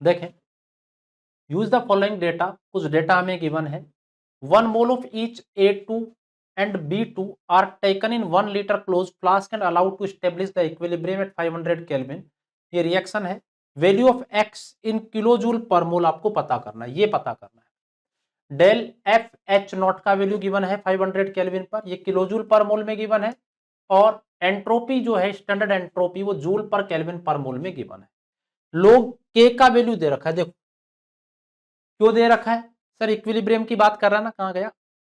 देखें, use the following data, कुछ data हमें गिवन है। 1 mole of each A2 and B2 are taken in 1 litre close flask and allowed to establish the equilibrium at 500 kelvin. ये reaction है। Value of x in kilo joule per mole आपको पता करना है, ये पता करना है। डेल एफ एच नॉट का वैल्यू गिवन है 500 केल्विन पर, ये किलो जूल पर मोल में गिवन है। और एंट्रोपी जो है, स्टैंडर्ड एंट्रोपी, वो जूल पर केल्विन पर मोल में गिवन है। लोग के का वैल्यू दे रखा है, देखो क्यों दे रखा है सर, इक्विलिब्रियम की बात कर रहा है ना, कहां गया,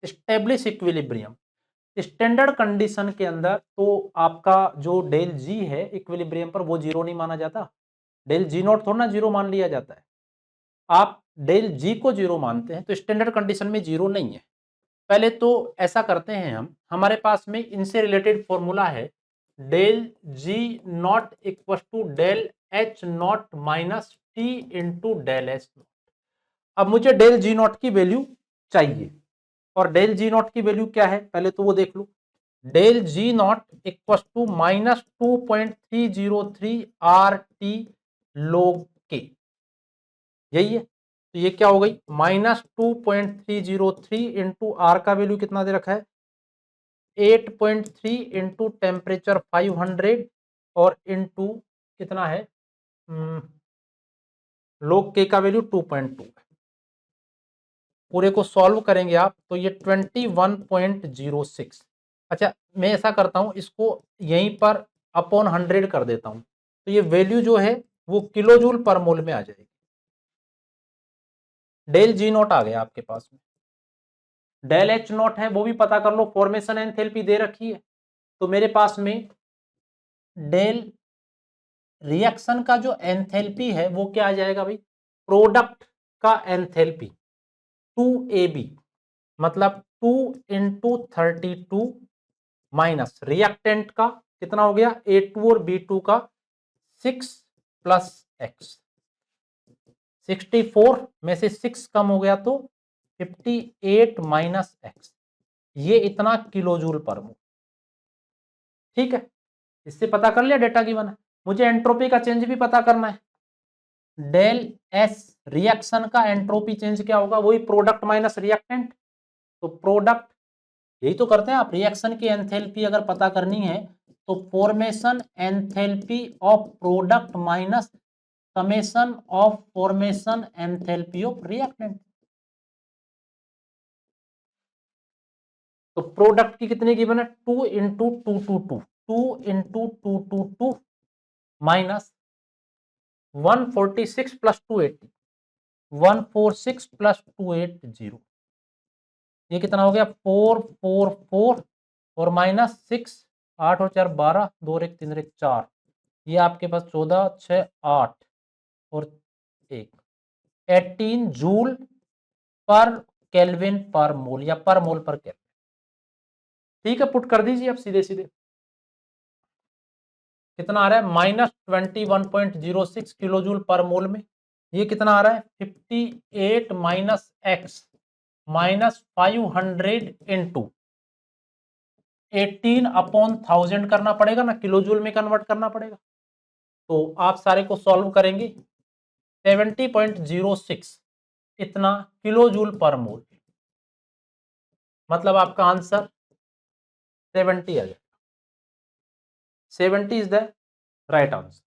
स्टेब्लिश इक्विलिब्रियम। स्टैंडर्ड कंडीशन के अंदर तो आपका जो डेल जी है इक्विलिब्रियम पर, वो जीरो नहीं माना जाता। डेल जी नॉट थोड़ा ना जीरो मान लिया जाता है, आप डेल जी को जीरो मानते हैं, तो स्टैंडर्ड कंडीशन में जीरो नहीं है। पहले तो ऐसा करते हैं हम, हमारे पास में इनसे रिलेटेड फॉर्मूला है, del G nought equal to del H nought minus T into del H nought. अब मुझे डेल जी नॉट की वैल्यू चाहिए, और डेल जी नॉट की वैल्यू क्या है पहले तो वो देख लो। Del G nought equal to -2.303 R T log K, यही है। तो ये क्या हो गई, -2.303 इंटू आर का वैल्यू कितना दे रखा है 8.3 इंटू टेम्परेचर 500 और इंटू कितना है log के का वैल्यू 2.2 है। पूरे को सॉल्व करेंगे आप तो ये 21.06। अच्छा मैं ऐसा करता हूं, इसको यहीं पर अपॉन 100 कर देता हूं, तो ये वैल्यू जो है वो किलो जूल पर मोल में आ जाएगी। डेल जी नॉट आ गया आपके पास में, डेल एच नॉट है वो भी पता कर लो, फॉर्मेशन एंथैल्पी दे रखी है। तो मेरे पास में डेल रिएक्शन का जो एंथैल्पी है वो क्या आ जाएगा भाई, प्रोडक्ट का एंथैल्पी 2AB, मतलब 2 इंटू 32 माइनस रिएक्टेंट का कितना हो गया A2 और B2 का 6 प्लस एक्स, 64 में से 6 कम हो गया तो 58 माइनस एक्स, ये इतना किलो जूल पर मोल। ठीक है, इससे पता कर लिया डेटा गिवन है। मुझे एंट्रोपी का चेंज भी पता करना है। डेल एस रिएक्शन का एंट्रोपी चेंज क्या होगा, वही प्रोडक्ट माइनस रिएक्टेंट। तो प्रोडक्ट, यही तो करते हैं आप, रिएक्शन की एंथैल्पी अगर पता करनी है तो formation enthalpy of product minus summation of formation enthalpy of reactant. तो प्रोडक्ट की कितनी गिवन है 2 into 222, 2 into 222 minus 146 plus 280, 146 plus 280, ये कितना हो गया 444 और माइनस 6, 8 और 4 12, 2 और 1 3 और 1 4, ये आपके पास 14 6 8 और 1 18 जूल पर केल्विन पर मोल या पर मोल पर केल्विन। ठीक है, पुट कर दीजिए अब सीधे सीधे, कितना आ रहा है -21.06 किलो जूल पर मोल में। ये कितना आ रहा है 58 minus x minus 500 into 18 upon 1000 करना पड़ेगा ना, किलो जूल में कन्वर्ट करना पड़ेगा। तो आप सारे को सॉल्व करेंगे 70.06 इतना किलो जूल पर मोल, मतलब आपका आंसर 70 आ जाएगा। 70 इज द राइट आंसर।